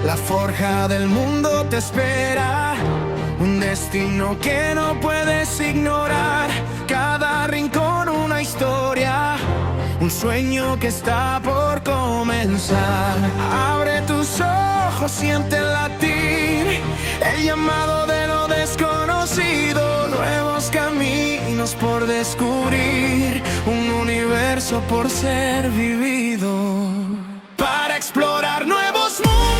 La forja del mundo te espera, un destino que no puedes ignorar. Cada rincón una historia, un sueño que está por comenzar. Abre tus ojos, siente el latir, el llamado de lo desconocido. Nuevos caminos por descubrir, un universo por ser vivido. Para explorar nuevos mundos.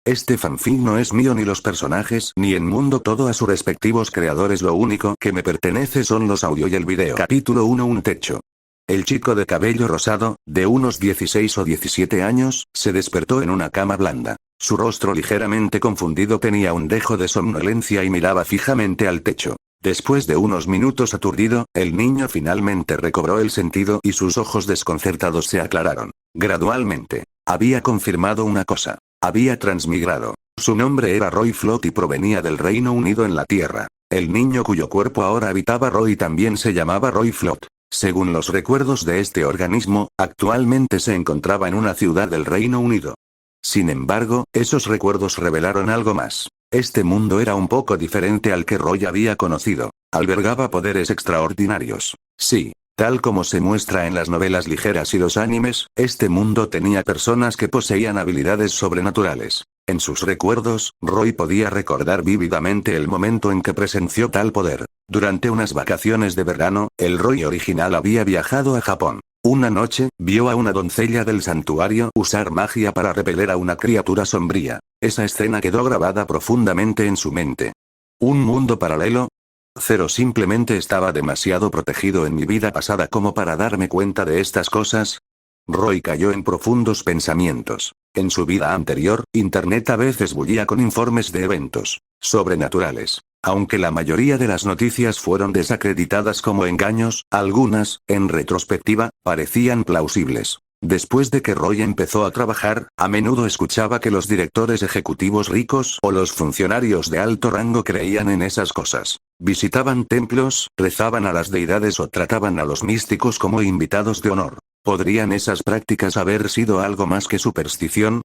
Este fanfic no es mío ni los personajes ni el mundo, todo a sus respectivos creadores. Lo único que me pertenece son los audio y el video. Capítulo 1. Un techo. El chico de cabello rosado, de unos 16 o 17 años, se despertó en una cama blanda. Su rostro ligeramente confundido tenía un dejo de somnolencia y miraba fijamente al techo. Después de unos minutos aturdido, el niño finalmente recobró el sentido y sus ojos desconcertados se aclararon. Gradualmente. Había confirmado una cosa. Había transmigrado. Su nombre era Roy Flot y provenía del Reino Unido en la Tierra. El niño cuyo cuerpo ahora habitaba Roy también se llamaba Roy Flot. Según los recuerdos de este organismo, actualmente se encontraba en una ciudad del Reino Unido. Sin embargo, esos recuerdos revelaron algo más. Este mundo era un poco diferente al que Roy había conocido. Albergaba poderes extraordinarios. Sí. Tal como se muestra en las novelas ligeras y los animes, este mundo tenía personas que poseían habilidades sobrenaturales. En sus recuerdos, Roy podía recordar vívidamente el momento en que presenció tal poder. Durante unas vacaciones de verano, el Roy original había viajado a Japón. Una noche, vio a una doncella del santuario usar magia para repeler a una criatura sombría. Esa escena quedó grabada profundamente en su mente. ¿Un mundo paralelo? Cero, simplemente estaba demasiado protegido en mi vida pasada como para darme cuenta de estas cosas. Roy cayó en profundos pensamientos. En su vida anterior, Internet a veces bullía con informes de eventos sobrenaturales. Aunque la mayoría de las noticias fueron desacreditadas como engaños, algunas, en retrospectiva, parecían plausibles. Después de que Roy empezó a trabajar, a menudo escuchaba que los directores ejecutivos ricos o los funcionarios de alto rango creían en esas cosas. Visitaban templos, rezaban a las deidades o trataban a los místicos como invitados de honor. ¿Podrían esas prácticas haber sido algo más que superstición?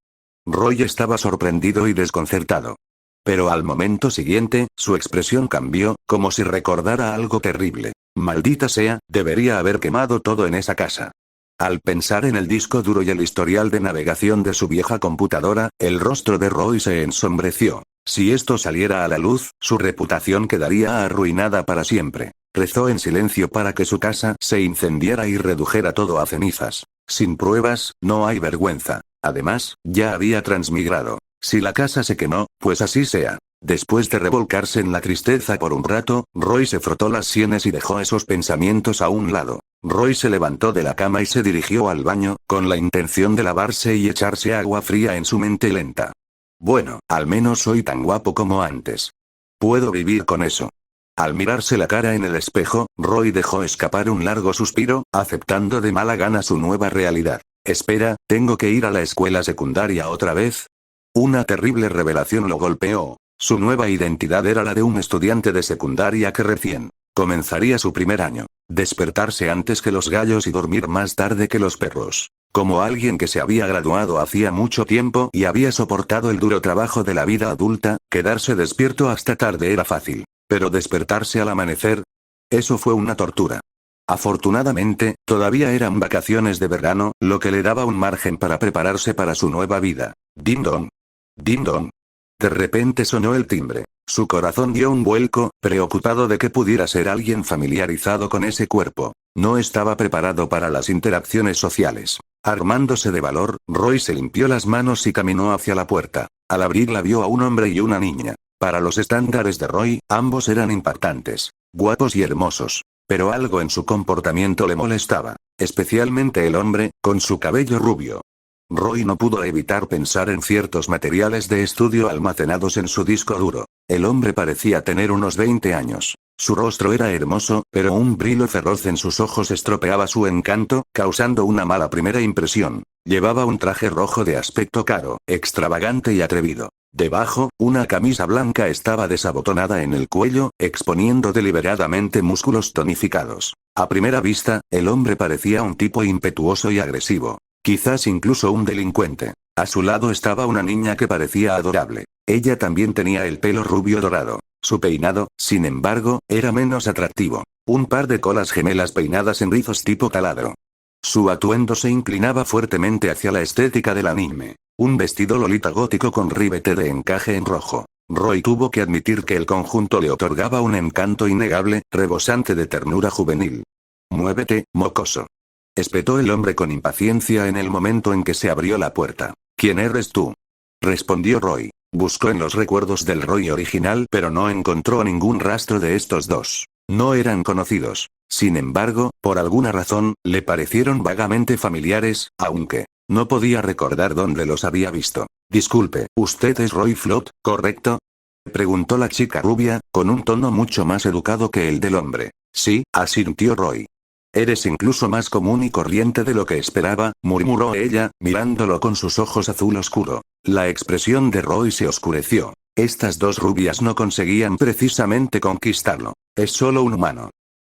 Roy estaba sorprendido y desconcertado. Pero al momento siguiente, su expresión cambió, como si recordara algo terrible. Maldita sea, debería haber quemado todo en esa casa. Al pensar en el disco duro y el historial de navegación de su vieja computadora, el rostro de Roy se ensombreció. Si esto saliera a la luz, su reputación quedaría arruinada para siempre. Rezó en silencio para que su casa se incendiara y redujera todo a cenizas. Sin pruebas, no hay vergüenza. Además, ya había transmigrado. Si la casa se quemó, pues así sea. Después de revolcarse en la tristeza por un rato, Roy se frotó las sienes y dejó esos pensamientos a un lado. Roy se levantó de la cama y se dirigió al baño, con la intención de lavarse y echarse agua fría en su mente lenta. Bueno, al menos soy tan guapo como antes. Puedo vivir con eso. Al mirarse la cara en el espejo, Roy dejó escapar un largo suspiro, aceptando de mala gana su nueva realidad. Espera, ¿tengo que ir a la escuela secundaria otra vez? Una terrible revelación lo golpeó. Su nueva identidad era la de un estudiante de secundaria que recién comenzaría su primer año. Despertarse antes que los gallos y dormir más tarde que los perros. Como alguien que se había graduado hacía mucho tiempo y había soportado el duro trabajo de la vida adulta, quedarse despierto hasta tarde era fácil. Pero despertarse al amanecer, eso fue una tortura. Afortunadamente, todavía eran vacaciones de verano, lo que le daba un margen para prepararse para su nueva vida. Ding dong. Ding dong. De repente sonó el timbre. Su corazón dio un vuelco, preocupado de que pudiera ser alguien familiarizado con ese cuerpo. No estaba preparado para las interacciones sociales. Armándose de valor, Roy se limpió las manos y caminó hacia la puerta. Al abrirla vio a un hombre y una niña. Para los estándares de Roy, ambos eran impactantes, guapos y hermosos. Pero algo en su comportamiento le molestaba. Especialmente el hombre, con su cabello rubio. Roy no pudo evitar pensar en ciertos materiales de estudio almacenados en su disco duro. El hombre parecía tener unos 20 años. Su rostro era hermoso, pero un brillo feroz en sus ojos estropeaba su encanto, causando una mala primera impresión. Llevaba un traje rojo de aspecto caro, extravagante y atrevido. Debajo, una camisa blanca estaba desabotonada en el cuello, exponiendo deliberadamente músculos tonificados. A primera vista, el hombre parecía un tipo impetuoso y agresivo. Quizás incluso un delincuente. A su lado estaba una niña que parecía adorable. Ella también tenía el pelo rubio dorado. Su peinado, sin embargo, era menos atractivo. Un par de colas gemelas peinadas en rizos tipo taladro. Su atuendo se inclinaba fuertemente hacia la estética del anime. Un vestido lolita gótico con ribete de encaje en rojo. Roy tuvo que admitir que el conjunto le otorgaba un encanto innegable, rebosante de ternura juvenil. «Muévete, mocoso», espetó el hombre con impaciencia en el momento en que se abrió la puerta. «¿Quién eres tú?», respondió Roy. Buscó en los recuerdos del Roy original pero no encontró ningún rastro de estos dos. No eran conocidos. Sin embargo, por alguna razón, le parecieron vagamente familiares, aunque no podía recordar dónde los había visto. «Disculpe, ¿usted es Roy Flood, correcto?», preguntó la chica rubia, con un tono mucho más educado que el del hombre. «Sí», asintió Roy. «Eres incluso más común y corriente de lo que esperaba», murmuró ella, mirándolo con sus ojos azul oscuro. La expresión de Roy se oscureció. Estas dos rubias no conseguían precisamente conquistarlo. «Es solo un humano».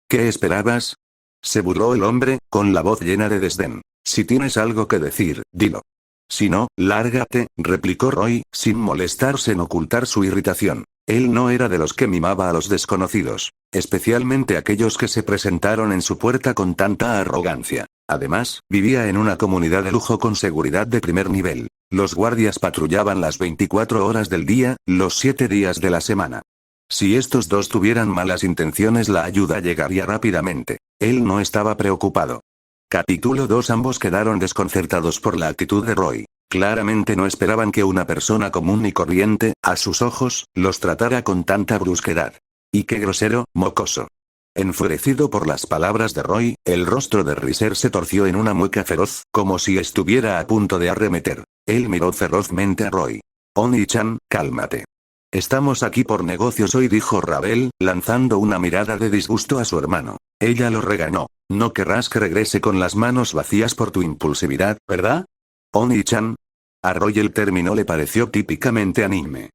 «¿Qué esperabas?», se burló el hombre, con la voz llena de desdén. «Si tienes algo que decir, dilo. Si no, lárgate», replicó Roy, sin molestarse en ocultar su irritación. Él no era de los que mimaba a los desconocidos, especialmente aquellos que se presentaron en su puerta con tanta arrogancia. Además, vivía en una comunidad de lujo con seguridad de primer nivel. Los guardias patrullaban las 24 horas del día, los 7 días de la semana. Si estos dos tuvieran malas intenciones, la ayuda llegaría rápidamente. Él no estaba preocupado. Capítulo 2. Ambos quedaron desconcertados por la actitud de Roy. Claramente no esperaban que una persona común y corriente, a sus ojos, los tratara con tanta brusquedad. «Y qué grosero, mocoso». Enfurecido por las palabras de Roy, el rostro de Riser se torció en una mueca feroz, como si estuviera a punto de arremeter. Él miró ferozmente a Roy. «Oni-chan, cálmate. Estamos aquí por negocios hoy», dijo Ravel, lanzando una mirada de disgusto a su hermano. Ella lo regañó. «No querrás que regrese con las manos vacías por tu impulsividad, ¿verdad? Oni-chan». A Roy el término le pareció típicamente anime.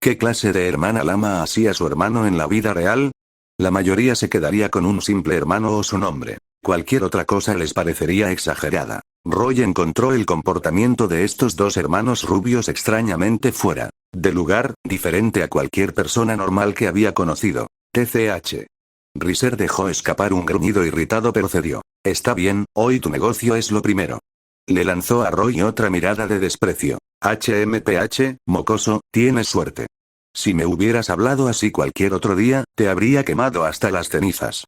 ¿Qué clase de hermana lama así a su hermano en la vida real? La mayoría se quedaría con un simple hermano o su nombre. Cualquier otra cosa les parecería exagerada. Roy encontró el comportamiento de estos dos hermanos rubios extrañamente fuera de lugar, diferente a cualquier persona normal que había conocido. TCH. Riser dejó escapar un gruñido irritado pero cedió. «Está bien, hoy tu negocio es lo primero». Le lanzó a Roy otra mirada de desprecio. «HMPH, mocoso, tienes suerte. Si me hubieras hablado así cualquier otro día, te habría quemado hasta las cenizas».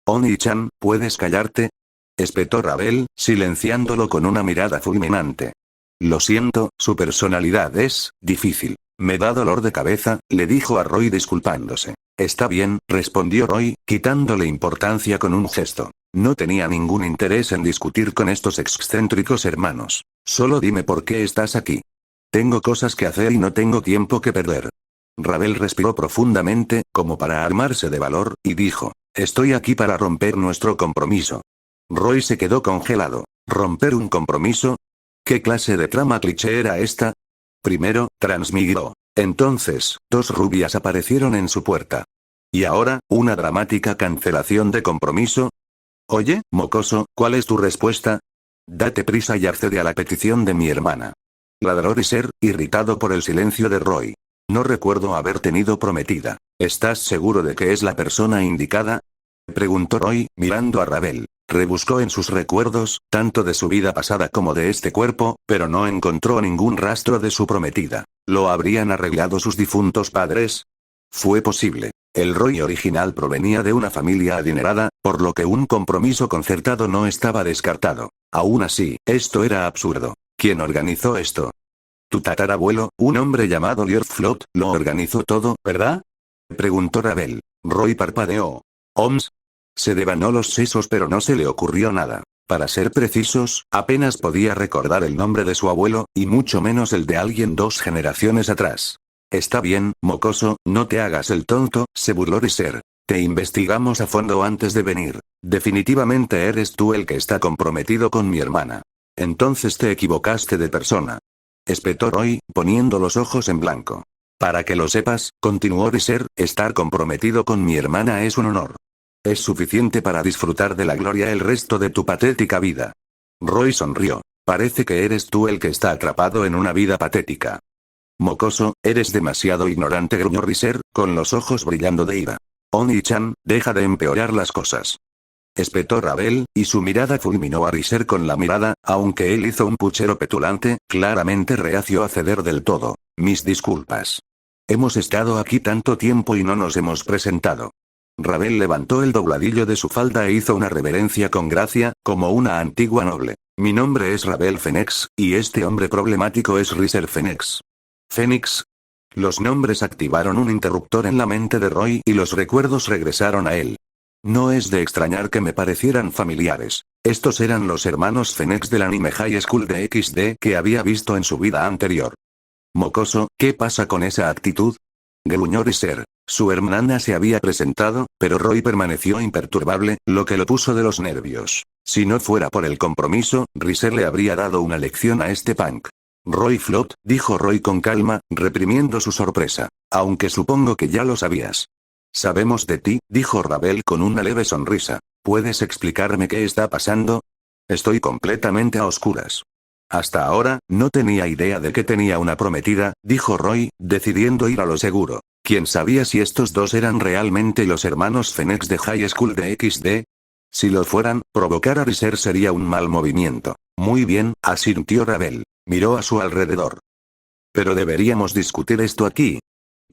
«Oni-chan, ¿puedes callarte?», espetó Ravel, silenciándolo con una mirada fulminante. «Lo siento, su personalidad es difícil. Me da dolor de cabeza», le dijo a Roy disculpándose. «Está bien», respondió Roy, quitándole importancia con un gesto. No tenía ningún interés en discutir con estos excéntricos hermanos. «Solo dime por qué estás aquí». «Tengo cosas que hacer y no tengo tiempo que perder». Ravel respiró profundamente, como para armarse de valor, y dijo: «Estoy aquí para romper nuestro compromiso». Roy se quedó congelado. ¿Romper un compromiso? ¿Qué clase de trama cliché era esta? Primero, transmigró. Entonces, dos rubias aparecieron en su puerta. Y ahora, una dramática cancelación de compromiso. «Oye, mocoso, ¿cuál es tu respuesta? Date prisa y accede a la petición de mi hermana». Ladró Riser, irritado por el silencio de Roy. «No recuerdo haber tenido prometida. ¿Estás seguro de que es la persona indicada?», preguntó Roy, mirando a Ravel. Rebuscó en sus recuerdos, tanto de su vida pasada como de este cuerpo, pero no encontró ningún rastro de su prometida. ¿Lo habrían arreglado sus difuntos padres? Fue posible. El Roy original provenía de una familia adinerada, por lo que un compromiso concertado no estaba descartado. Aún así, esto era absurdo. ¿Quién organizó esto? Tu tatarabuelo, un hombre llamado Lior Flood, lo organizó todo, ¿verdad?, preguntó Ravel. Roy parpadeó. «¿Oms?». Se devanó los sesos pero no se le ocurrió nada. Para ser precisos, apenas podía recordar el nombre de su abuelo, y mucho menos el de alguien 2 generaciones atrás. «Está bien, mocoso, no te hagas el tonto», se burló Riser. «Te investigamos a fondo antes de venir. Definitivamente eres tú el que está comprometido con mi hermana. Entonces te equivocaste de persona». espetó Roy, poniendo los ojos en blanco. Para que lo sepas, continuó Riser, estar comprometido con mi hermana es un honor. Es suficiente para disfrutar de la gloria el resto de tu patética vida. Roy sonrió. Parece que eres tú el que está atrapado en una vida patética. Mocoso, eres demasiado ignorante, gruñó Riser, con los ojos brillando de ira. Oni-chan, deja de empeorar las cosas. Espetó Ravel, y su mirada fulminó a Riser con la mirada, aunque él hizo un puchero petulante, claramente reacio a ceder del todo. Mis disculpas. Hemos estado aquí tanto tiempo y no nos hemos presentado. Ravel levantó el dobladillo de su falda e hizo una reverencia con gracia, como una antigua noble. Mi nombre es Ravel Phoenix, y este hombre problemático es Riser Phoenix. Phoenix. Los nombres activaron un interruptor en la mente de Roy y los recuerdos regresaron a él. No es de extrañar que me parecieran familiares. Estos eran los hermanos Phoenix del anime High School de XD que había visto en su vida anterior. Mocoso, ¿qué pasa con esa actitud? Gruñó Riser. Su hermana se había presentado, pero Roy permaneció imperturbable, lo que lo puso de los nervios. Si no fuera por el compromiso, Riser le habría dado una lección a este punk. Roy Flot, dijo Roy con calma, reprimiendo su sorpresa. Aunque supongo que ya lo sabías. Sabemos de ti, dijo Ravel con una leve sonrisa. ¿Puedes explicarme qué está pasando? Estoy completamente a oscuras. Hasta ahora, no tenía idea de que tenía una prometida, dijo Roy, decidiendo ir a lo seguro. ¿Quién sabía si estos dos eran realmente los hermanos Phoenix de High School de XD? Si lo fueran, provocar a Riser sería un mal movimiento. Muy bien, asintió Ravel. Miró a su alrededor. Pero deberíamos discutir esto aquí.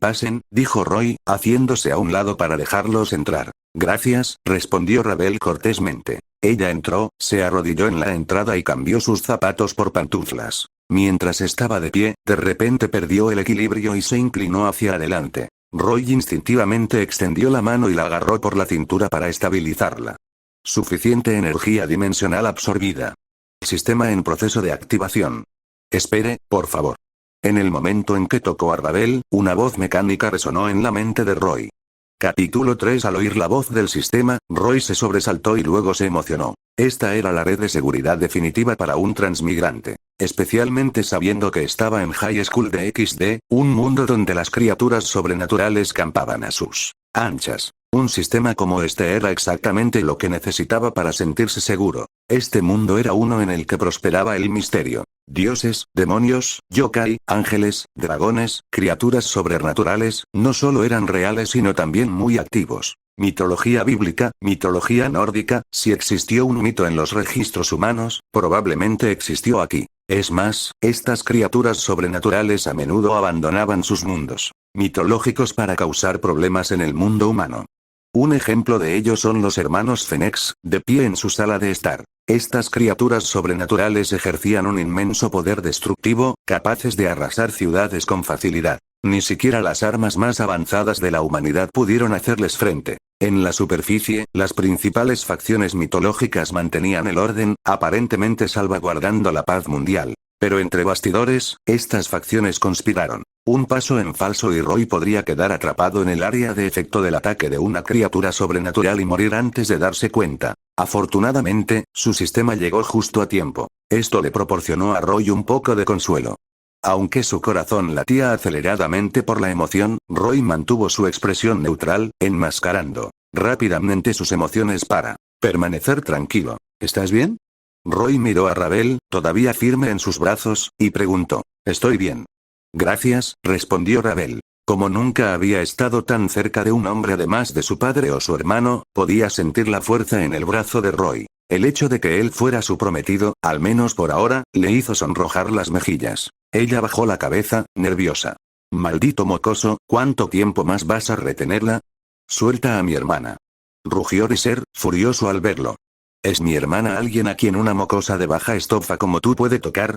Pasen, dijo Roy, haciéndose a un lado para dejarlos entrar. Gracias, respondió Ravel cortésmente. Ella entró, se arrodilló en la entrada y cambió sus zapatos por pantuflas. Mientras estaba de pie, de repente perdió el equilibrio y se inclinó hacia adelante. Roy instintivamente extendió la mano y la agarró por la cintura para estabilizarla. Suficiente energía dimensional absorbida. Sistema en proceso de activación. Espere, por favor. En el momento en que tocó a Ravel, una voz mecánica resonó en la mente de Roy. Capítulo 3. Al oír la voz del sistema, Roy se sobresaltó y luego se emocionó. Esta era la red de seguridad definitiva para un transmigrante. Especialmente sabiendo que estaba en High School de XD, un mundo donde las criaturas sobrenaturales campaban a sus anchas. Un sistema como este era exactamente lo que necesitaba para sentirse seguro. Este mundo era uno en el que prosperaba el misterio. Dioses, demonios, yokai, ángeles, dragones, criaturas sobrenaturales, no solo eran reales sino también muy activos. Mitología bíblica, mitología nórdica, si existió un mito en los registros humanos, probablemente existió aquí. Es más, estas criaturas sobrenaturales a menudo abandonaban sus mundos mitológicos para causar problemas en el mundo humano. Un ejemplo de ello son los hermanos Phoenix, de pie en su sala de estar. Estas criaturas sobrenaturales ejercían un inmenso poder destructivo, capaces de arrasar ciudades con facilidad. Ni siquiera las armas más avanzadas de la humanidad pudieron hacerles frente. En la superficie, las principales facciones mitológicas mantenían el orden, aparentemente salvaguardando la paz mundial. Pero entre bastidores, estas facciones conspiraron. Un paso en falso y Roy podría quedar atrapado en el área de efecto del ataque de una criatura sobrenatural y morir antes de darse cuenta. Afortunadamente, su sistema llegó justo a tiempo. Esto le proporcionó a Roy un poco de consuelo. Aunque su corazón latía aceleradamente por la emoción, Roy mantuvo su expresión neutral, enmascarando rápidamente sus emociones para permanecer tranquilo. ¿Estás bien? Roy miró a Ravel, todavía firme en sus brazos, y preguntó. Estoy bien. Gracias, respondió Ravel. Como nunca había estado tan cerca de un hombre además de su padre o su hermano, podía sentir la fuerza en el brazo de Roy. El hecho de que él fuera su prometido, al menos por ahora, le hizo sonrojar las mejillas. Ella bajó la cabeza, nerviosa. Maldito mocoso, ¿cuánto tiempo más vas a retenerla? Suelta a mi hermana. Rugió Riser, furioso al verlo. ¿Es mi hermana alguien a quien una mocosa de baja estofa como tú puede tocar?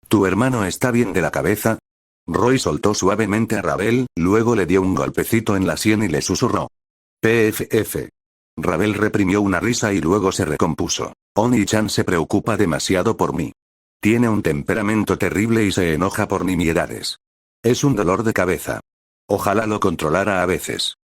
¿Tu hermano está bien de la cabeza? Roy soltó suavemente a Ravel, luego le dio un golpecito en la sien y le susurró. PFF. Ravel reprimió una risa y luego se recompuso. Oni-chan se preocupa demasiado por mí. Tiene un temperamento terrible y se enoja por nimiedades. Es un dolor de cabeza. Ojalá lo controlara a veces.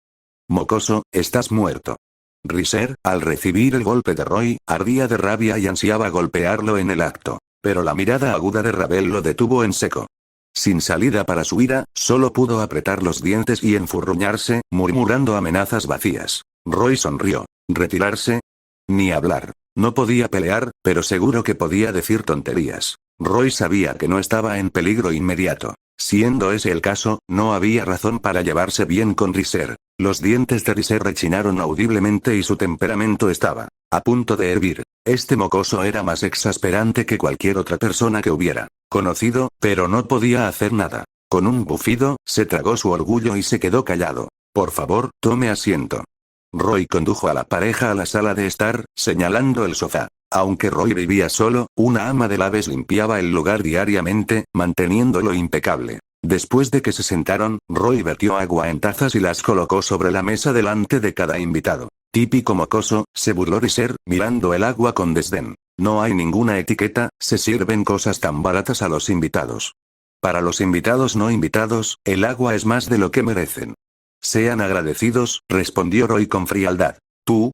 Mocoso, estás muerto. Riser, al recibir el golpe de Roy, ardía de rabia y ansiaba golpearlo en el acto. Pero la mirada aguda de Ravel lo detuvo en seco. Sin salida para su ira, solo pudo apretar los dientes y enfurruñarse, murmurando amenazas vacías. Roy sonrió. ¿Retirarse? Ni hablar. No podía pelear, pero seguro que podía decir tonterías. Roy sabía que no estaba en peligro inmediato. Siendo ese el caso, no había razón para llevarse bien con Riser. Los dientes de Riser rechinaron audiblemente y su temperamento estaba a punto de hervir. Este mocoso era más exasperante que cualquier otra persona que hubiera conocido, pero no podía hacer nada. Con un bufido, se tragó su orgullo y se quedó callado. Por favor, tome asiento. Roy condujo a la pareja a la sala de estar, señalando el sofá. Aunque Roy vivía solo, una ama de llaves limpiaba el lugar diariamente, manteniéndolo impecable. Después de que se sentaron, Roy vertió agua en tazas y las colocó sobre la mesa delante de cada invitado. Típico mocoso, se burló Riser, mirando el agua con desdén. No hay ninguna etiqueta, se sirven cosas tan baratas a los invitados. Para los invitados no invitados, el agua es más de lo que merecen. Sean agradecidos, respondió Roy con frialdad.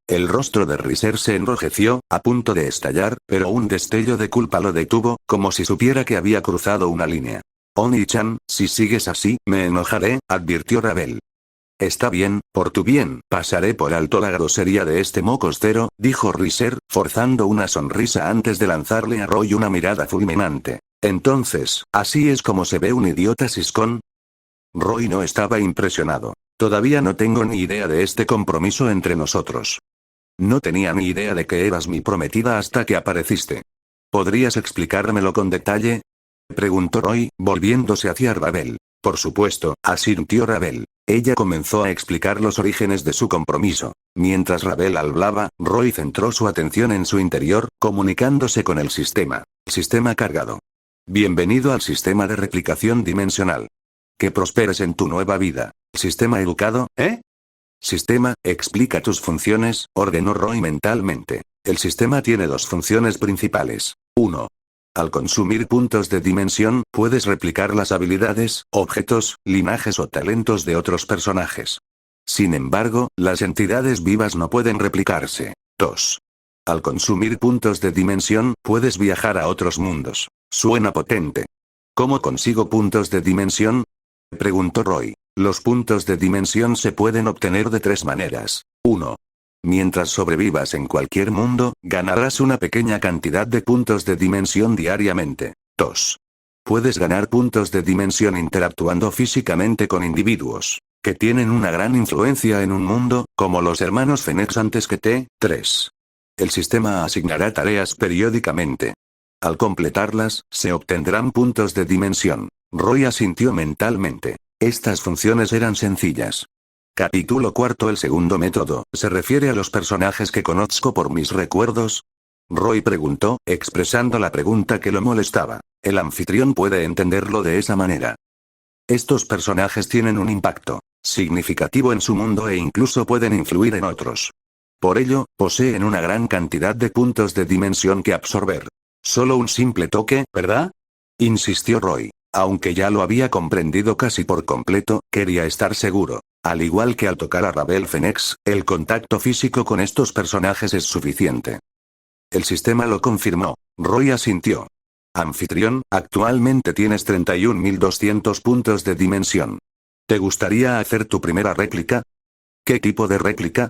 El rostro de Riser se enrojeció, a punto de estallar, pero un destello de culpa lo detuvo, como si supiera que había cruzado una línea. Oni-chan, si sigues así, me enojaré, advirtió Ravel. Está bien, por tu bien, pasaré por alto la grosería de este mocostero, dijo Riser, forzando una sonrisa antes de lanzarle a Roy una mirada fulminante. Entonces, ¿así es como se ve un idiota siscón? Roy no estaba impresionado. Todavía no tengo ni idea de este compromiso entre nosotros. No tenía ni idea de que eras mi prometida hasta que apareciste. ¿Podrías explicármelo con detalle? Preguntó Roy, volviéndose hacia Ravel. Por supuesto, asintió Ravel. Ella comenzó a explicar los orígenes de su compromiso. Mientras Ravel hablaba, Roy centró su atención en su interior, comunicándose con el sistema. Sistema cargado. Bienvenido al sistema de replicación dimensional. Que prosperes en tu nueva vida. ¿Sistema educado, eh? Sistema, explica tus funciones, ordenó Roy mentalmente. El sistema tiene dos funciones principales. 1. Al consumir puntos de dimensión, puedes replicar las habilidades, objetos, linajes o talentos de otros personajes. Sin embargo, las entidades vivas no pueden replicarse. 2. Al consumir puntos de dimensión, puedes viajar a otros mundos. Suena potente. ¿Cómo consigo puntos de dimensión? Preguntó Roy. Los puntos de dimensión se pueden obtener de tres maneras. 1. Mientras sobrevivas en cualquier mundo, ganarás una pequeña cantidad de puntos de dimensión diariamente. 2. Puedes ganar puntos de dimensión interactuando físicamente con individuos que tienen una gran influencia en un mundo, como los hermanos Fenix antes que T. 3. El sistema asignará tareas periódicamente. Al completarlas, se obtendrán puntos de dimensión. Roy asintió mentalmente. Estas funciones eran sencillas. Capítulo cuarto. El segundo método, ¿se refiere a los personajes que conozco por mis recuerdos? Roy preguntó, expresando la pregunta que lo molestaba. El anfitrión puede entenderlo de esa manera. Estos personajes tienen un impacto significativo en su mundo e incluso pueden influir en otros. Por ello, poseen una gran cantidad de puntos de dimensión que absorber. Solo un simple toque, ¿verdad? Insistió Roy. Aunque ya lo había comprendido casi por completo, quería estar seguro. Al igual que al tocar a Ravel Fenix, el contacto físico con estos personajes es suficiente. El sistema lo confirmó. Roy asintió. Anfitrión, actualmente tienes 31.200 puntos de dimensión. ¿Te gustaría hacer tu primera réplica? ¿Qué tipo de réplica?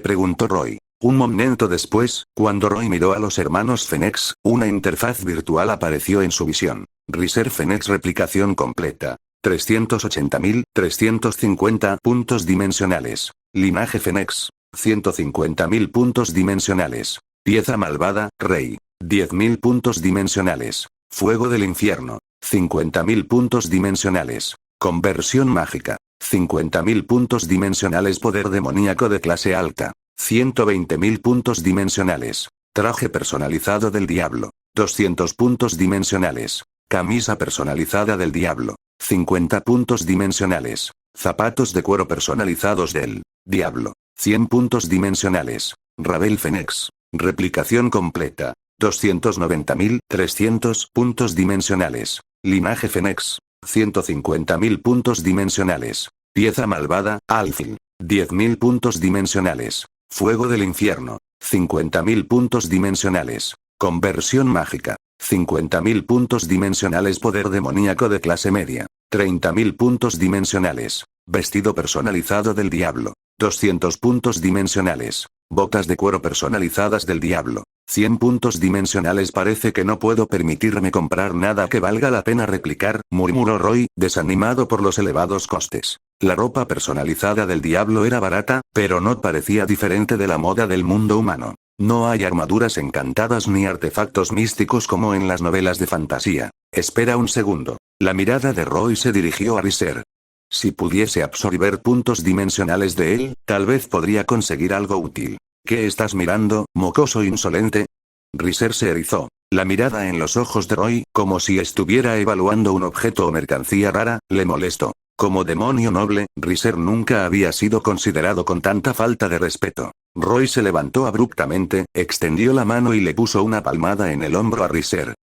Preguntó Roy. Un momento después, cuando Roy miró a los hermanos Fenix, una interfaz virtual apareció en su visión. Riser Fenix replicación completa. 380.350 puntos dimensionales. Linaje Fenix. 150.000 puntos dimensionales. Pieza malvada, Rey. 10.000 puntos dimensionales. Fuego del infierno. 50.000 puntos dimensionales. Conversión mágica. 50.000 puntos dimensionales. Poder demoníaco de clase alta. 120.000 puntos dimensionales. Traje personalizado del diablo. 200 puntos dimensionales. Camisa personalizada del diablo. 50 puntos dimensionales. Zapatos de cuero personalizados del diablo. 100 puntos dimensionales. Ravel Fenix. Replicación completa. 290.300 puntos dimensionales. Linaje Fenix. 150.000 puntos dimensionales. Pieza malvada, Alfil. 10.000 puntos dimensionales. Fuego del infierno. 50.000 puntos dimensionales. Conversión mágica. 50.000 puntos dimensionales. Poder demoníaco de clase media. 30.000 puntos dimensionales. Vestido personalizado del diablo. 200 puntos dimensionales. Botas de cuero personalizadas del diablo. 100 puntos dimensionales. Parece que no puedo permitirme comprar nada que valga la pena replicar, murmuró Roy, desanimado por los elevados costes. La ropa personalizada del diablo era barata, pero no parecía diferente de la moda del mundo humano. No hay armaduras encantadas ni artefactos místicos como en las novelas de fantasía. Espera un segundo. La mirada de Roy se dirigió a Riser. Si pudiese absorber puntos dimensionales de él, tal vez podría conseguir algo útil. ¿Qué estás mirando, mocoso insolente? Riser se erizó. La mirada en los ojos de Roy, como si estuviera evaluando un objeto o mercancía rara, le molestó. Como demonio noble, Riser nunca había sido considerado con tanta falta de respeto. Roy se levantó abruptamente, extendió la mano y le puso una palmada en el hombro a Riser.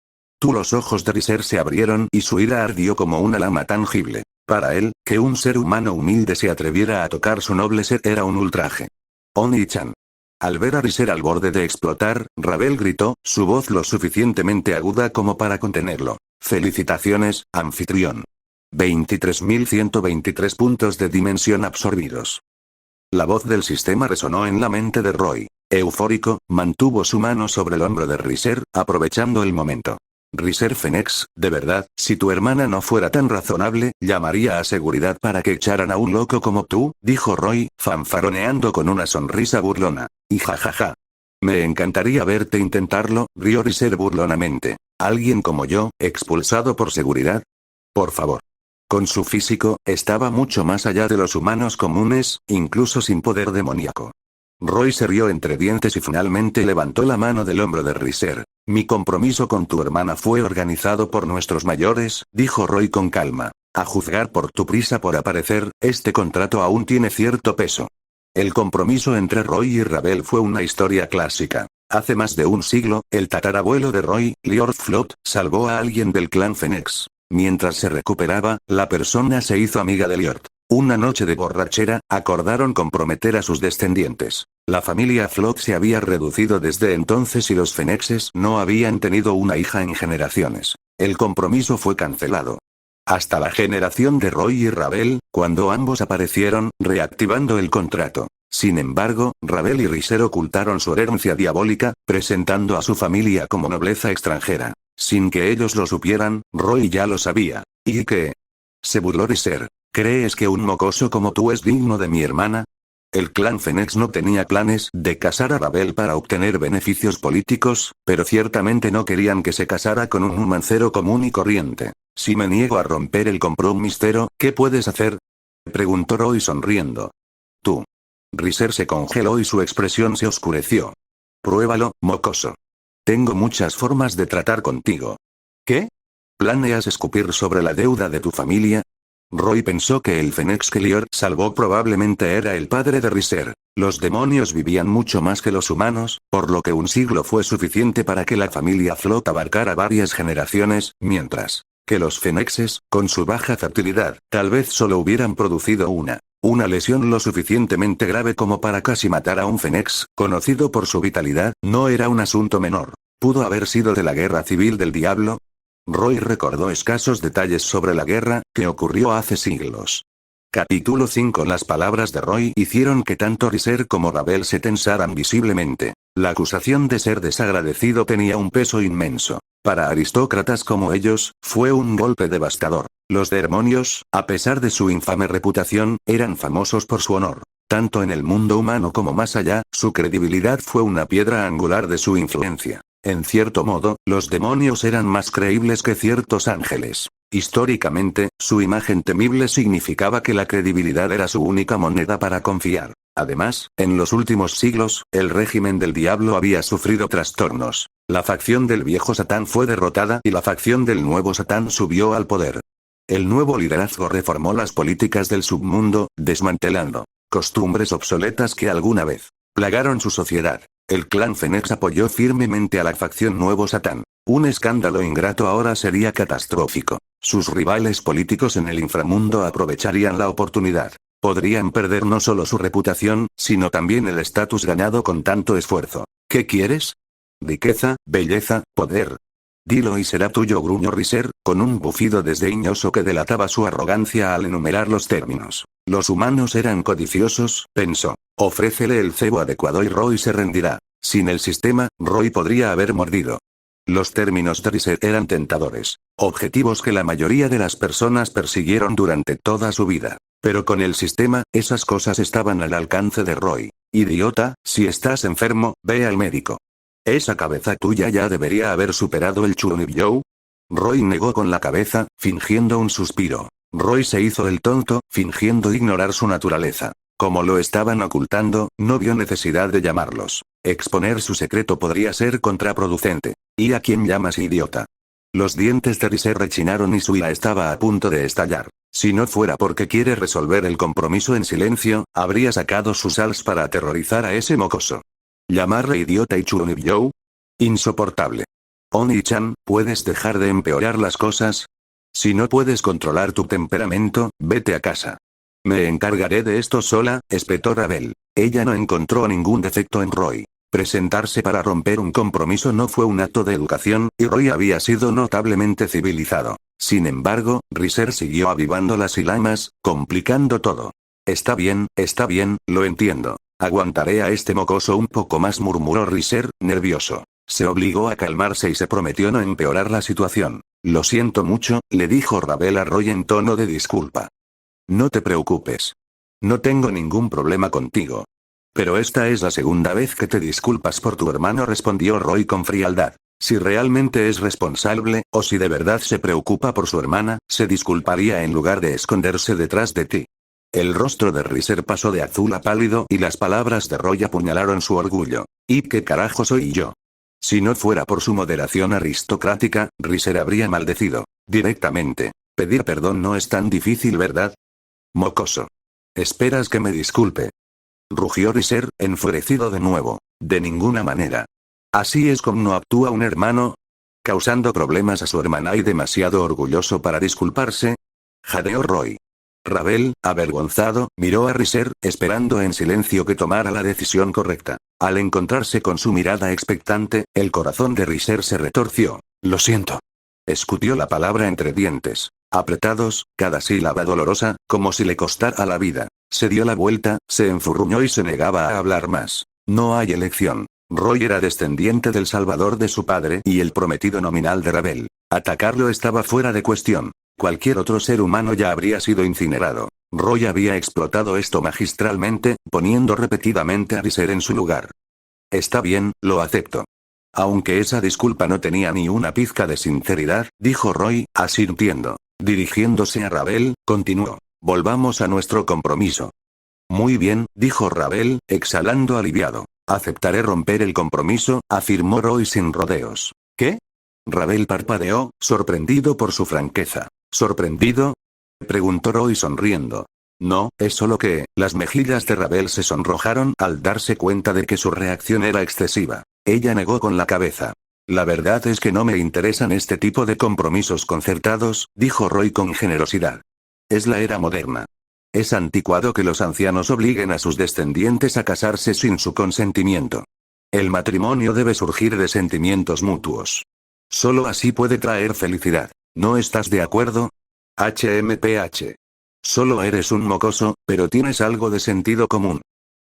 Los ojos de Riser se abrieron y su ira ardió como una llama tangible. Para él, que un ser humano humilde se atreviera a tocar su noble ser era un ultraje. Oni-chan. Al ver a Riser al borde de explotar, Ravel gritó, su voz lo suficientemente aguda como para contenerlo. Felicitaciones, anfitrión. 23.123 puntos de dimensión absorbidos. La voz del sistema resonó en la mente de Roy. Eufórico, mantuvo su mano sobre el hombro de Riser, aprovechando el momento. Riser Phoenix, de verdad, si tu hermana no fuera tan razonable, llamaría a seguridad para que echaran a un loco como tú, dijo Roy, fanfaroneando con una sonrisa burlona. Y jajaja. Me encantaría verte intentarlo, rió Riser burlonamente. ¿Alguien como yo, expulsado por seguridad? Por favor. Con su físico, estaba mucho más allá de los humanos comunes, incluso sin poder demoníaco. Roy se rió entre dientes y finalmente levantó la mano del hombro de Riser. Mi compromiso con tu hermana fue organizado por nuestros mayores, dijo Roy con calma. A juzgar por tu prisa por aparecer, este contrato aún tiene cierto peso. El compromiso entre Roy y Ravel fue una historia clásica. Hace más de un siglo, el tatarabuelo de Roy, Liord Flot, salvó a alguien del clan Phoenix. Mientras se recuperaba, la persona se hizo amiga de Liord. Una noche de borrachera, acordaron comprometer a sus descendientes. La familia Flot se había reducido desde entonces y los Phoenixes no habían tenido una hija en generaciones. El compromiso fue cancelado. Hasta la generación de Roy y Ravel, cuando ambos aparecieron, reactivando el contrato. Sin embargo, Ravel y Riser ocultaron su herencia diabólica, presentando a su familia como nobleza extranjera. Sin que ellos lo supieran, Roy ya lo sabía. ¿Y qué? Se burló Riser. ¿Crees que un mocoso como tú es digno de mi hermana? El clan Phoenix no tenía planes de casar a Ravel para obtener beneficios políticos, pero ciertamente no querían que se casara con un humancero común y corriente. Si me niego a romper el compromiso, ¿qué puedes hacer? Preguntó Roy sonriendo. Tú. Riser se congeló y su expresión se oscureció. Pruébalo, mocoso. Tengo muchas formas de tratar contigo. ¿Qué? ¿Planeas escupir sobre la deuda de tu familia? Roy pensó que el Phoenix que Liord salvó probablemente era el padre de Riser. Los demonios vivían mucho más que los humanos, por lo que un siglo fue suficiente para que la familia Flot abarcara varias generaciones, mientras que los Phoenixes, con su baja fertilidad, tal vez solo hubieran producido una lesión lo suficientemente grave como para casi matar a un Phoenix, conocido por su vitalidad, no era un asunto menor. ¿Pudo haber sido de la guerra civil del diablo? Roy recordó escasos detalles sobre la guerra, que ocurrió hace siglos. Capítulo 5. Las palabras de Roy hicieron que tanto Riser como Ravel se tensaran visiblemente. La acusación de ser desagradecido tenía un peso inmenso. Para aristócratas como ellos, fue un golpe devastador. Los demonios, a pesar de su infame reputación, eran famosos por su honor. Tanto en el mundo humano como más allá, su credibilidad fue una piedra angular de su influencia. En cierto modo, los demonios eran más creíbles que ciertos ángeles. Históricamente, su imagen temible significaba que la credibilidad era su única moneda para confiar. Además, en los últimos siglos, el régimen del diablo había sufrido trastornos. La facción del viejo Satán fue derrotada y la facción del nuevo Satán subió al poder. El nuevo liderazgo reformó las políticas del submundo, desmantelando costumbres obsoletas que alguna vez plagaron su sociedad. El clan Phoenix apoyó firmemente a la facción Nuevo Satán. Un escándalo ingrato ahora sería catastrófico. Sus rivales políticos en el inframundo aprovecharían la oportunidad. Podrían perder no solo su reputación, sino también el estatus ganado con tanto esfuerzo. ¿Qué quieres? Riqueza, belleza, poder. Dilo y será tuyo, gruñó Riser, con un bufido desdeñoso que delataba su arrogancia al enumerar los términos. Los humanos eran codiciosos, pensó. Ofrécele el cebo adecuado y Roy se rendirá. Sin el sistema, Roy podría haber mordido. Los términos de Riser eran tentadores, objetivos que la mayoría de las personas persiguieron durante toda su vida. Pero con el sistema, esas cosas estaban al alcance de Roy. Idiota, si estás enfermo, ve al médico. ¿Esa cabeza tuya ya debería haber superado el Chunibyo? Roy negó con la cabeza, fingiendo un suspiro. Roy se hizo el tonto, fingiendo ignorar su naturaleza. Como lo estaban ocultando, no vio necesidad de llamarlos. Exponer su secreto podría ser contraproducente. ¿Y a quién llamas idiota? Los dientes de Riser rechinaron y su ira estaba a punto de estallar. Si no fuera porque quiere resolver el compromiso en silencio, habría sacado sus sals para aterrorizar a ese mocoso. ¿Llamarle idiota y Chunibyo? Insoportable. Oni-chan, ¿puedes dejar de empeorar las cosas? Si no puedes controlar tu temperamento, vete a casa. Me encargaré de esto sola, espetó Ravel. Ella no encontró ningún defecto en Roy. Presentarse para romper un compromiso no fue un acto de educación, y Roy había sido notablemente civilizado. Sin embargo, Riser siguió avivando las llamas, complicando todo. Está bien, lo entiendo. Aguantaré a este mocoso un poco más, murmuró Riser, nervioso. Se obligó a calmarse y se prometió no empeorar la situación. Lo siento mucho, le dijo Ravel a Roy en tono de disculpa. No te preocupes. No tengo ningún problema contigo. Pero esta es la segunda vez que te disculpas por tu hermano, respondió Roy con frialdad. Si realmente es responsable, o si de verdad se preocupa por su hermana, se disculparía en lugar de esconderse detrás de ti. El rostro de Riser pasó de azul a pálido y las palabras de Roy apuñalaron su orgullo. ¿Y qué carajo soy yo? Si no fuera por su moderación aristocrática, Riser habría maldecido. Directamente. Pedir perdón no es tan difícil, ¿verdad? Mocoso. ¿Esperas que me disculpe? Rugió Riser, enfurecido de nuevo. De ninguna manera. ¿Así es como no actúa un hermano? ¿Causando problemas a su hermana y demasiado orgulloso para disculparse? Jadeó Roy. Ravel, avergonzado, miró a Riser, esperando en silencio que tomara la decisión correcta. Al encontrarse con su mirada expectante, el corazón de Riser se retorció. Lo siento. Escutió la palabra entre dientes apretados, cada sílaba dolorosa, como si le costara la vida. Se dio la vuelta, se enfurruñó y se negaba a hablar más. No hay elección. Roy era descendiente del salvador de su padre y el prometido nominal de Ravel. Atacarlo estaba fuera de cuestión. Cualquier otro ser humano ya habría sido incinerado. Roy había explotado esto magistralmente, poniendo repetidamente a Riser en su lugar. Está bien, lo acepto. Aunque esa disculpa no tenía ni una pizca de sinceridad, dijo Roy, asintiendo. Dirigiéndose a Ravel, continuó. Volvamos a nuestro compromiso. Muy bien, dijo Ravel, exhalando aliviado. Aceptaré romper el compromiso, afirmó Roy sin rodeos. ¿Qué? Ravel parpadeó, sorprendido por su franqueza. ¿Sorprendido? Preguntó Roy sonriendo. No, es solo que, las mejillas de Ravel se sonrojaron al darse cuenta de que su reacción era excesiva. Ella negó con la cabeza. La verdad es que no me interesan este tipo de compromisos concertados, dijo Roy con generosidad. Es la era moderna. Es anticuado que los ancianos obliguen a sus descendientes a casarse sin su consentimiento. El matrimonio debe surgir de sentimientos mutuos. Solo así puede traer felicidad. ¿No estás de acuerdo? HMPH. Solo eres un mocoso, pero tienes algo de sentido común.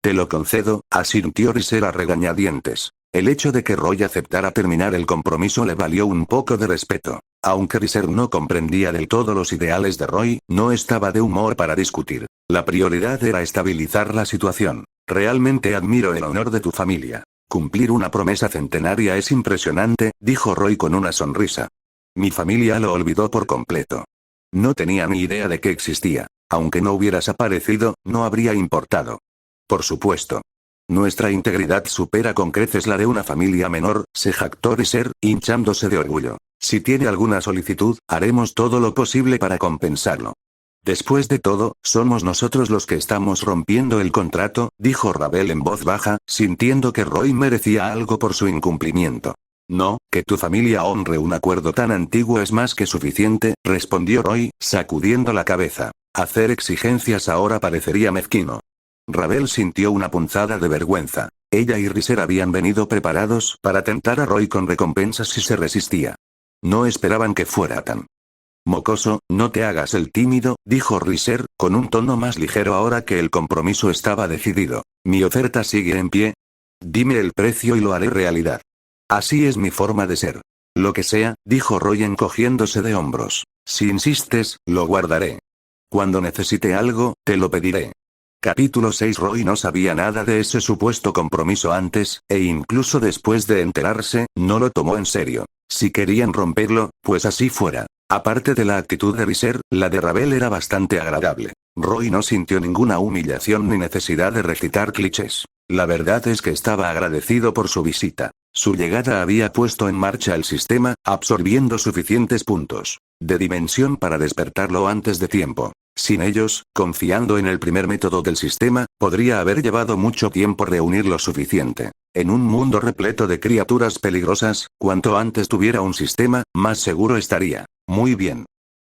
Te lo concedo, asintió Riser a regañadientes. El hecho de que Roy aceptara terminar el compromiso le valió un poco de respeto. Aunque Riser no comprendía del todo los ideales de Roy, no estaba de humor para discutir. La prioridad era estabilizar la situación. Realmente admiro el honor de tu familia. Cumplir una promesa centenaria es impresionante, dijo Roy con una sonrisa. Mi familia lo olvidó por completo. No tenía ni idea de que existía. Aunque no hubieras aparecido, no habría importado. Por supuesto. Nuestra integridad supera con creces la de una familia menor, se jactó Riser, hinchándose de orgullo. Si tiene alguna solicitud, haremos todo lo posible para compensarlo. Después de todo, somos nosotros los que estamos rompiendo el contrato, dijo Ravel en voz baja, sintiendo que Roy merecía algo por su incumplimiento. No, que tu familia honre un acuerdo tan antiguo es más que suficiente, respondió Roy, sacudiendo la cabeza. Hacer exigencias ahora parecería mezquino. Ravel sintió una punzada de vergüenza. Ella y Riser habían venido preparados para tentar a Roy con recompensas si se resistía. No esperaban que fuera tan mocoso. No te hagas el tímido, dijo Riser, con un tono más ligero ahora que el compromiso estaba decidido. Mi oferta sigue en pie. Dime el precio y lo haré realidad. Así es mi forma de ser. Lo que sea, dijo Roy encogiéndose de hombros. Si insistes, lo guardaré. Cuando necesite algo, te lo pediré. Capítulo 6. Roy no sabía nada de ese supuesto compromiso antes, e incluso después de enterarse, no lo tomó en serio. Si querían romperlo, pues así fuera. Aparte de la actitud de Riser, la de Ravel era bastante agradable. Roy no sintió ninguna humillación ni necesidad de recitar clichés. La verdad es que estaba agradecido por su visita. Su llegada había puesto en marcha el sistema, absorbiendo suficientes puntos de dimensión para despertarlo antes de tiempo. Sin ellos, confiando en el primer método del sistema, podría haber llevado mucho tiempo reunir lo suficiente. En un mundo repleto de criaturas peligrosas, cuanto antes tuviera un sistema, más seguro estaría. Muy bien.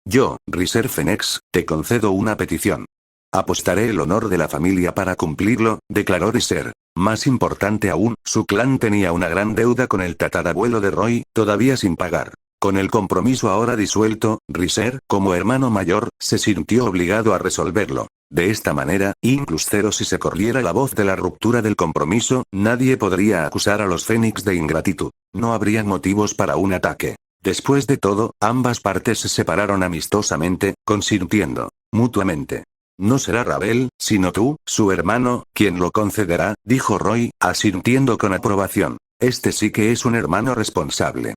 Yo, Riser Phoenix, te concedo una petición. Apostaré el honor de la familia para cumplirlo, declaró Riser. Más importante aún, su clan tenía una gran deuda con el tatarabuelo de Roy, todavía sin pagar. Con el compromiso ahora disuelto, Riser, como hermano mayor, se sintió obligado a resolverlo. De esta manera, incluso si se corriera la voz de la ruptura del compromiso, nadie podría acusar a los Fénix de ingratitud. No habría motivos para un ataque. Después de todo, ambas partes se separaron amistosamente, consintiendo mutuamente. No será Ravel, sino tú, su hermano, quien lo concederá, dijo Roy, asintiendo con aprobación. Este sí que es un hermano responsable.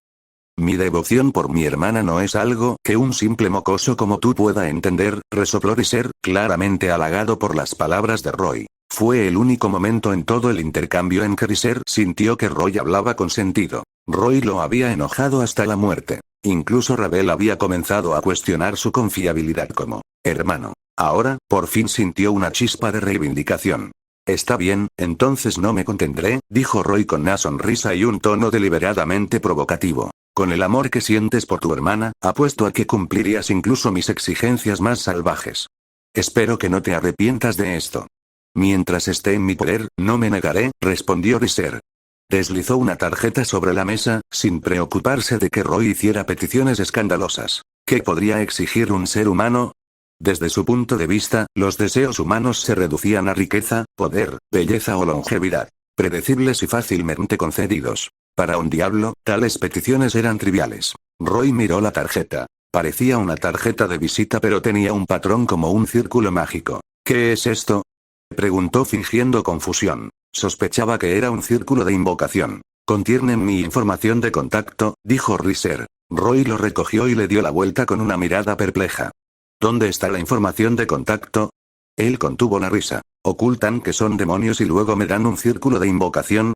Mi devoción por mi hermana no es algo que un simple mocoso como tú pueda entender, resopló Riser, claramente halagado por las palabras de Roy. Fue el único momento en todo el intercambio en que Riser sintió que Roy hablaba con sentido. Roy lo había enojado hasta la muerte. Incluso Ravel había comenzado a cuestionar su confiabilidad como hermano. Ahora, por fin sintió una chispa de reivindicación. Está bien, entonces no me contendré, dijo Roy con una sonrisa y un tono deliberadamente provocativo. Con el amor que sientes por tu hermana, apuesto a que cumplirías incluso mis exigencias más salvajes. Espero que no te arrepientas de esto. Mientras esté en mi poder, no me negaré, respondió Riser. Deslizó una tarjeta sobre la mesa, sin preocuparse de que Roy hiciera peticiones escandalosas. ¿Qué podría exigir un ser humano? Desde su punto de vista, los deseos humanos se reducían a riqueza, poder, belleza o longevidad. Predecibles y fácilmente concedidos. Para un diablo, tales peticiones eran triviales. Roy miró la tarjeta. Parecía una tarjeta de visita pero tenía un patrón como un círculo mágico. ¿Qué es esto?, preguntó fingiendo confusión. Sospechaba que era un círculo de invocación. Contienen mi información de contacto, dijo Riser. Roy lo recogió y le dio la vuelta con una mirada perpleja. ¿Dónde está la información de contacto? Él contuvo la risa. Ocultan que son demonios y luego me dan un círculo de invocación.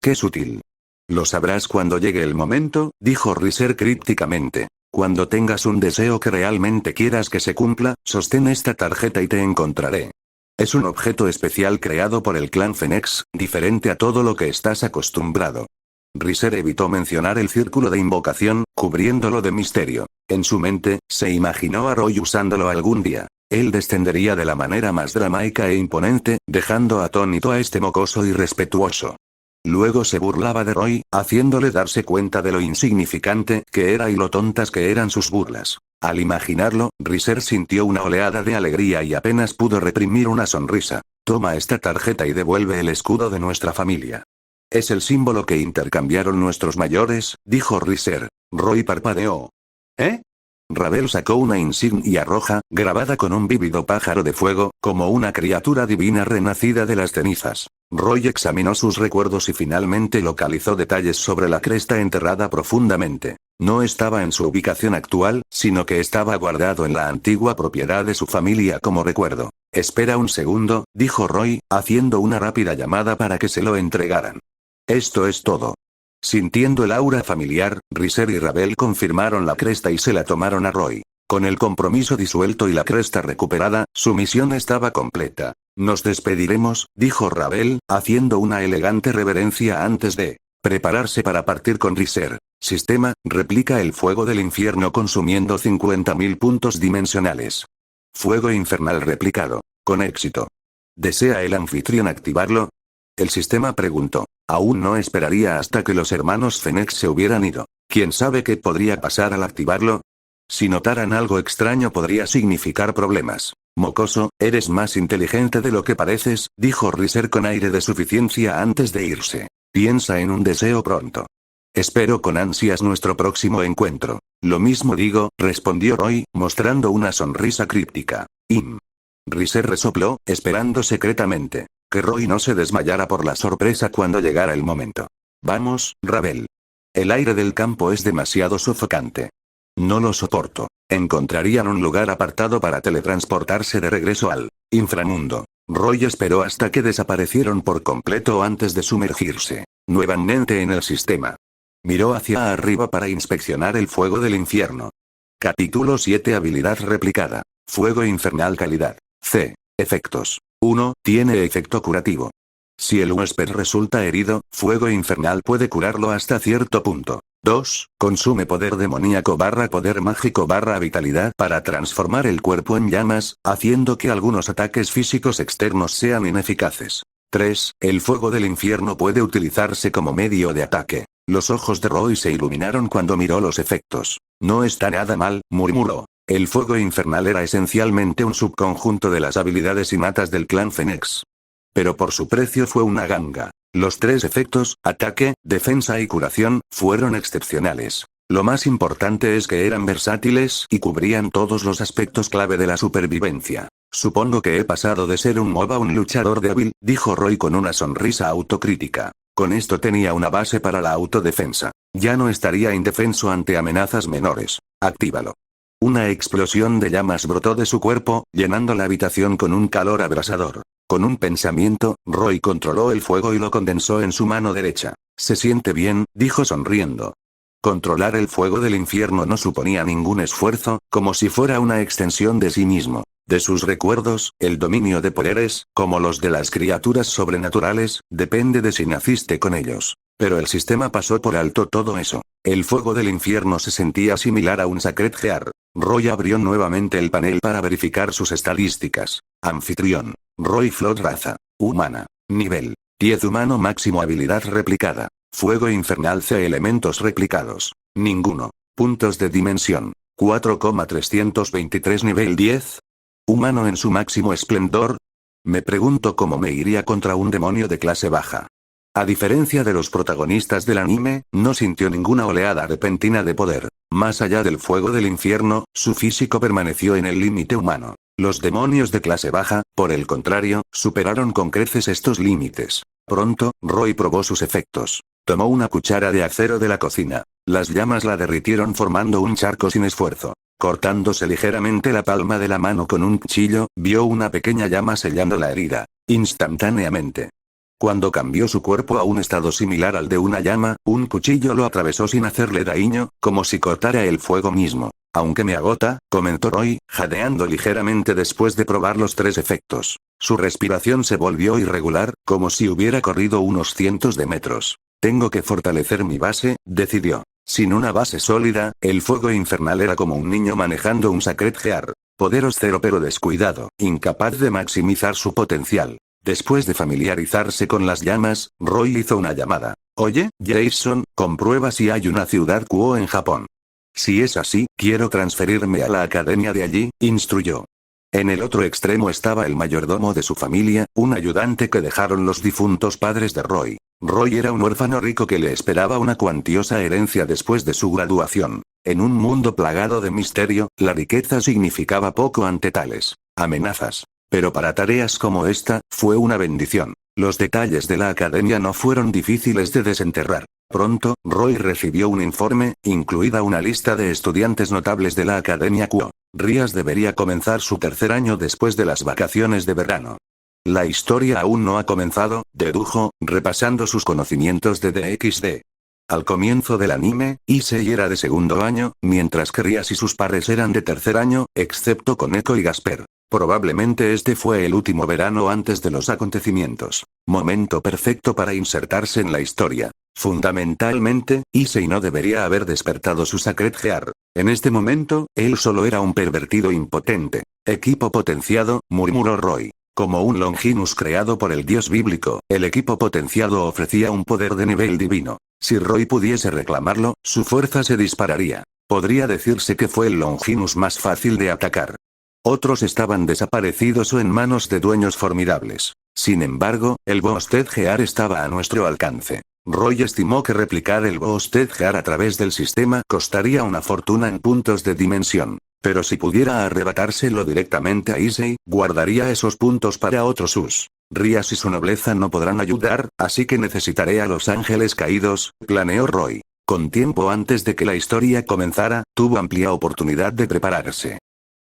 ¡Qué sutil! Lo sabrás cuando llegue el momento, dijo Riser crípticamente. Cuando tengas un deseo que realmente quieras que se cumpla, sostén esta tarjeta y te encontraré. Es un objeto especial creado por el clan Phoenix, diferente a todo lo que estás acostumbrado. Riser evitó mencionar el círculo de invocación, cubriéndolo de misterio. En su mente, se imaginó a Roy usándolo algún día. Él descendería de la manera más dramática e imponente, dejando atónito a este mocoso irrespetuoso. Luego se burlaba de Roy, haciéndole darse cuenta de lo insignificante que era y lo tontas que eran sus burlas. Al imaginarlo, Riser sintió una oleada de alegría y apenas pudo reprimir una sonrisa. Toma esta tarjeta y devuelve el escudo de nuestra familia. Es el símbolo que intercambiaron nuestros mayores, dijo Riser. Roy parpadeó. ¿Eh? Ravel sacó una insignia roja, grabada con un vívido pájaro de fuego, como una criatura divina renacida de las cenizas. Roy examinó sus recuerdos y finalmente localizó detalles sobre la cresta enterrada profundamente. No estaba en su ubicación actual, sino que estaba guardado en la antigua propiedad de su familia como recuerdo. Espera un segundo, dijo Roy, haciendo una rápida llamada para que se lo entregaran. Esto es todo. Sintiendo el aura familiar, Riser y Ravel confirmaron la cresta y se la tomaron a Roy. Con el compromiso disuelto y la cresta recuperada, su misión estaba completa. Nos despediremos, dijo Ravel, haciendo una elegante reverencia antes de prepararse para partir con Riser. Sistema, replica el fuego del infierno consumiendo 50.000 puntos dimensionales. Fuego infernal replicado. Con éxito. ¿Desea el anfitrión activarlo? El sistema preguntó. Aún no esperaría hasta que los hermanos Phoenix se hubieran ido. ¿Quién sabe qué podría pasar al activarlo? Si notaran algo extraño podría significar problemas. Mocoso, eres más inteligente de lo que pareces, dijo Riser con aire de suficiencia antes de irse. Piensa en un deseo pronto. Espero con ansias nuestro próximo encuentro. Lo mismo digo, respondió Roy, mostrando una sonrisa críptica. Riser resopló, esperando secretamente que Roy no se desmayara por la sorpresa cuando llegara el momento. Vamos, Ravel. El aire del campo es demasiado sofocante. No lo soporto. Encontrarían un lugar apartado para teletransportarse de regreso al inframundo. Roy esperó hasta que desaparecieron por completo antes de sumergirse nuevamente en el sistema. Miró hacia arriba para inspeccionar el fuego del infierno. Capítulo 7. Habilidad replicada. Fuego infernal calidad C. Efectos. 1. Tiene efecto curativo. Si el huésped resulta herido, fuego infernal puede curarlo hasta cierto punto. 2. Consume poder demoníaco / poder mágico / vitalidad para transformar el cuerpo en llamas, haciendo que algunos ataques físicos externos sean ineficaces. 3. El fuego del infierno puede utilizarse como medio de ataque. Los ojos de Roy se iluminaron cuando miró los efectos. No está nada mal, murmuró. El fuego infernal era esencialmente un subconjunto de las habilidades innatas del clan Fenix. Pero por su precio fue una ganga. Los 3 efectos, ataque, defensa y curación, fueron excepcionales. Lo más importante es que eran versátiles y cubrían todos los aspectos clave de la supervivencia. Supongo que he pasado de ser un MOBA a un luchador débil, dijo Roy con una sonrisa autocrítica. Con esto tenía una base para la autodefensa. Ya no estaría indefenso ante amenazas menores. Actívalo. Una explosión de llamas brotó de su cuerpo, llenando la habitación con un calor abrasador. Con un pensamiento, Roy controló el fuego y lo condensó en su mano derecha. Se siente bien, dijo sonriendo. Controlar el fuego del infierno no suponía ningún esfuerzo, como si fuera una extensión de sí mismo. De sus recuerdos, el dominio de poderes, como los de las criaturas sobrenaturales, depende de si naciste con ellos. Pero el sistema pasó por alto todo eso. El fuego del infierno se sentía similar a un Sacred Gear. Roy abrió nuevamente el panel para verificar sus estadísticas. Anfitrión. Roy Flood raza. Humana. Nivel 10 humano máximo habilidad replicada. Fuego infernal C elementos replicados. Ninguno. Puntos de dimensión. 4,323 nivel 10. Humano en su máximo esplendor. Me pregunto cómo me iría contra un demonio de clase baja. A diferencia de los protagonistas del anime, no sintió ninguna oleada repentina de poder. Más allá del fuego del infierno, su físico permaneció en el límite humano. Los demonios de clase baja, por el contrario, superaron con creces estos límites. Pronto, Roy probó sus efectos. Tomó una cuchara de acero de la cocina. Las llamas la derritieron formando un charco sin esfuerzo. Cortándose ligeramente la palma de la mano con un cuchillo, vio una pequeña llama sellando la herida. Instantáneamente. Cuando cambió su cuerpo a un estado similar al de una llama, un cuchillo lo atravesó sin hacerle daño, como si cortara el fuego mismo. Aunque me agota, comentó Roy, jadeando ligeramente después de probar los 3 efectos. Su respiración se volvió irregular, como si hubiera corrido unos cientos de metros. Tengo que fortalecer mi base, decidió. Sin una base sólida, el fuego infernal era como un niño manejando un Sacred Gear. Poderos cero pero descuidado, incapaz de maximizar su potencial. Después de familiarizarse con las llamas, Roy hizo una llamada. Oye, Jason, comprueba si hay una ciudad Kuo en Japón. Si es así, quiero transferirme a la academia de allí, instruyó. En el otro extremo estaba el mayordomo de su familia, un ayudante que dejaron los difuntos padres de Roy. Roy era un huérfano rico que le esperaba una cuantiosa herencia después de su graduación. En un mundo plagado de misterio, la riqueza significaba poco ante tales amenazas. Pero para tareas como esta, fue una bendición. Los detalles de la academia no fueron difíciles de desenterrar. Pronto, Roy recibió un informe, incluida una lista de estudiantes notables de la academia Kuo. Rías debería comenzar su 3er año después de las vacaciones de verano. La historia aún no ha comenzado, dedujo, repasando sus conocimientos de DXD. Al comienzo del anime, Issei era de 2.º año, mientras que Rías y sus pares eran de 3er año, excepto Koneko y Gasper. Probablemente este fue el último verano antes de los acontecimientos. Momento perfecto para insertarse en la historia. Fundamentalmente, Issei no debería haber despertado su Sacred Gear. En este momento, él solo era un pervertido impotente. Equipo potenciado, murmuró Roy. Como un Longinus creado por el dios bíblico, el equipo potenciado ofrecía un poder de nivel divino. Si Roy pudiese reclamarlo, su fuerza se dispararía. Podría decirse que fue el Longinus más fácil de atacar. Otros estaban desaparecidos o en manos de dueños formidables. Sin embargo, el Boosted Gear estaba a nuestro alcance. Roy estimó que replicar el Boosted Gear a través del sistema costaría una fortuna en puntos de dimensión. Pero si pudiera arrebatárselo directamente a Issei, guardaría esos puntos para otros usos. Rias y su nobleza no podrán ayudar, así que necesitaré a los ángeles caídos, planeó Roy. Con tiempo antes de que la historia comenzara, tuvo amplia oportunidad de prepararse.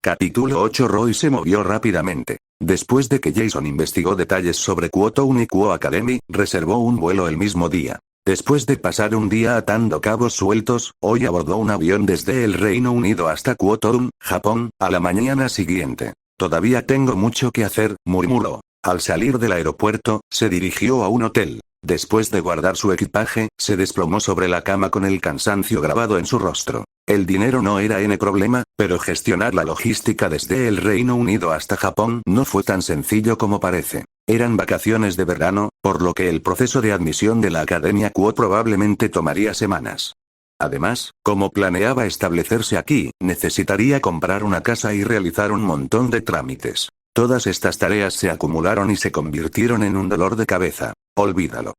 Capítulo 8. Roy se movió rápidamente. Después de que Jason investigó detalles sobre Kwoto Uni Quo Academy, reservó un vuelo el mismo día. Después de pasar un día atando cabos sueltos, hoy abordó un avión desde el Reino Unido hasta Kwoto, Japón, a la mañana siguiente. Todavía tengo mucho que hacer, murmuró. Al salir del aeropuerto, se dirigió a un hotel. Después de guardar su equipaje, se desplomó sobre la cama con el cansancio grabado en su rostro. El dinero no era un problema, pero gestionar la logística desde el Reino Unido hasta Japón no fue tan sencillo como parece. Eran vacaciones de verano, por lo que el proceso de admisión de la Academia Quo probablemente tomaría semanas. Además, como planeaba establecerse aquí, necesitaría comprar una casa y realizar un montón de trámites. Todas estas tareas se acumularon y se convirtieron en un dolor de cabeza. Olvídalo.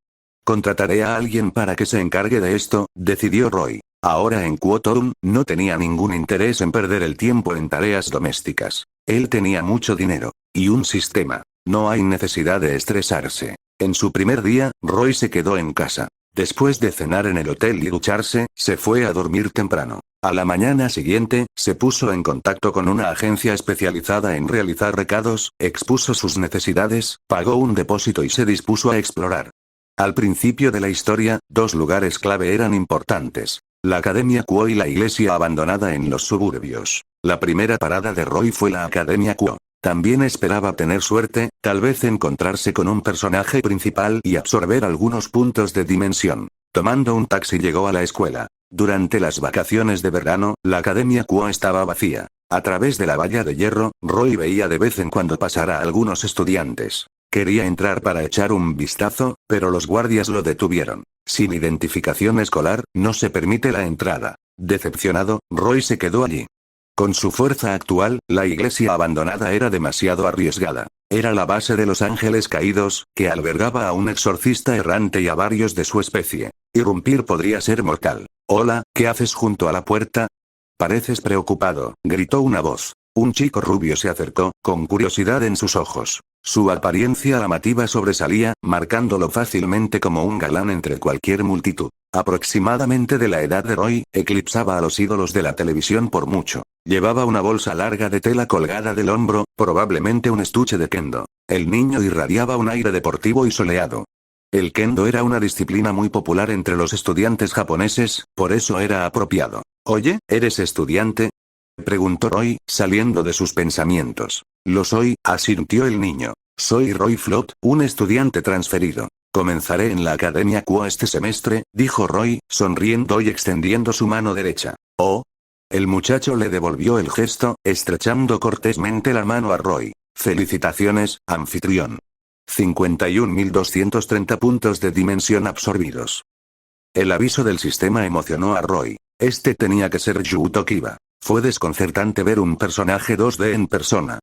Contrataré a alguien para que se encargue de esto, decidió Roy. Ahora en Kwoto, no tenía ningún interés en perder el tiempo en tareas domésticas. Él tenía mucho dinero. Y un sistema. No hay necesidad de estresarse. En su primer día, Roy se quedó en casa. Después de cenar en el hotel y ducharse, se fue a dormir temprano. A la mañana siguiente, se puso en contacto con una agencia especializada en realizar recados, expuso sus necesidades, pagó un depósito y se dispuso a explorar. Al principio de la historia, dos lugares clave eran importantes. La Academia Quo y la iglesia abandonada en los suburbios. La primera parada de Roy fue la Academia Quo. También esperaba tener suerte, tal vez encontrarse con un personaje principal y absorber algunos puntos de dimensión. Tomando un taxi llegó a la escuela. Durante las vacaciones de verano, la Academia Quo estaba vacía. A través de la valla de hierro, Roy veía de vez en cuando pasar a algunos estudiantes. Quería entrar para echar un vistazo, pero los guardias lo detuvieron. Sin identificación escolar, no se permite la entrada. Decepcionado, Roy se quedó allí. Con su fuerza actual, la iglesia abandonada era demasiado arriesgada. Era la base de los ángeles caídos, que albergaba a un exorcista errante y a varios de su especie. Irrumpir podría ser mortal. Hola, ¿qué haces junto a la puerta? Pareces preocupado, gritó una voz. Un chico rubio se acercó, con curiosidad en sus ojos. Su apariencia llamativa sobresalía, marcándolo fácilmente como un galán entre cualquier multitud. Aproximadamente de la edad de Roy, eclipsaba a los ídolos de la televisión por mucho. Llevaba una bolsa larga de tela colgada del hombro, probablemente un estuche de kendo. El niño irradiaba un aire deportivo y soleado. El kendo era una disciplina muy popular entre los estudiantes japoneses, por eso era apropiado. Oye, ¿eres estudiante?, preguntó Roy, saliendo de sus pensamientos. Lo soy, asintió el niño. Soy Roy Flood, un estudiante transferido. Comenzaré en la Academia Quo este semestre, dijo Roy, sonriendo y extendiendo su mano derecha. Oh. El muchacho le devolvió el gesto, estrechando cortésmente la mano a Roy. Felicitaciones, anfitrión. 51.230 puntos de dimensión absorbidos. El aviso del sistema emocionó a Roy. Este tenía que ser Yuto Kiba. Fue desconcertante ver un personaje 2D en persona.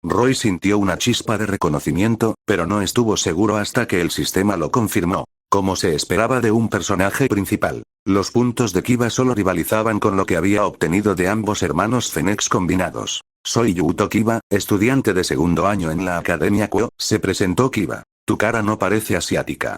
Roy sintió una chispa de reconocimiento, pero no estuvo seguro hasta que el sistema lo confirmó. Como se esperaba de un personaje principal, los puntos de Kiba solo rivalizaban con lo que había obtenido de ambos hermanos Phoenix combinados. Soy Yuto Kiba, estudiante de segundo año en la Academia Quo, se presentó Kiba. Tu cara no parece asiática.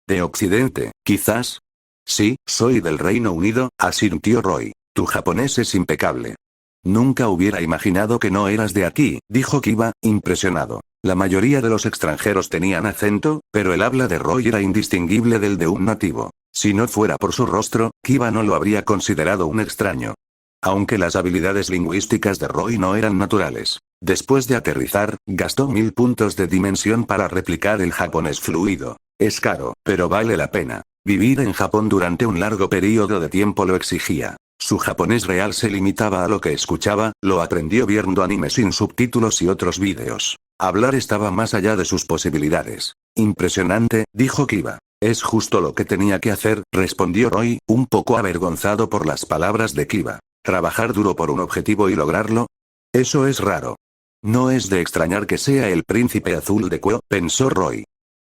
¿De Occidente, quizás? Sí, soy del Reino Unido, asintió Roy. Tu japonés es impecable. Nunca hubiera imaginado que no eras de aquí, dijo Kiba, impresionado. La mayoría de los extranjeros tenían acento, pero el habla de Roy era indistinguible del de un nativo. Si no fuera por su rostro, Kiba no lo habría considerado un extraño. Aunque las habilidades lingüísticas de Roy no eran naturales. Después de aterrizar, gastó 1000 puntos de dimensión para replicar el japonés fluido. Es caro, pero vale la pena. Vivir en Japón durante un largo periodo de tiempo lo exigía. Su japonés real se limitaba a lo que escuchaba, lo aprendió viendo anime sin subtítulos y otros vídeos. Hablar estaba más allá de sus posibilidades. Impresionante, dijo Kiba. Es justo lo que tenía que hacer, respondió Roy, un poco avergonzado por las palabras de Kiba. ¿Trabajar duro por un objetivo y lograrlo? Eso es raro. No es de extrañar que sea el príncipe azul de Kuo, pensó Roy.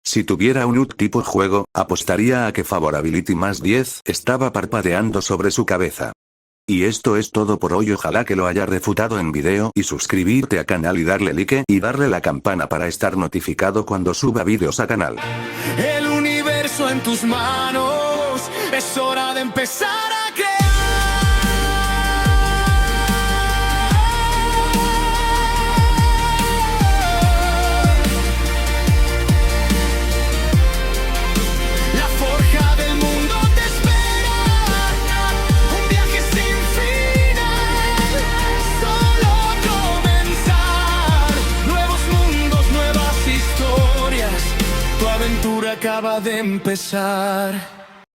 Si tuviera un UT tipo juego, apostaría a que Favorability más 10 estaba parpadeando sobre su cabeza. Y esto es todo por hoy, ojalá que lo haya refutado en video y suscribirte a canal y darle like y darle la campana para estar notificado cuando suba vídeos a canal. El universo en tus manos, es hora de empezar a crear. La forja del mundo te espera, un viaje sin final, solo comenzar. Nuevos mundos, nuevas historias, tu aventura acaba de empezar.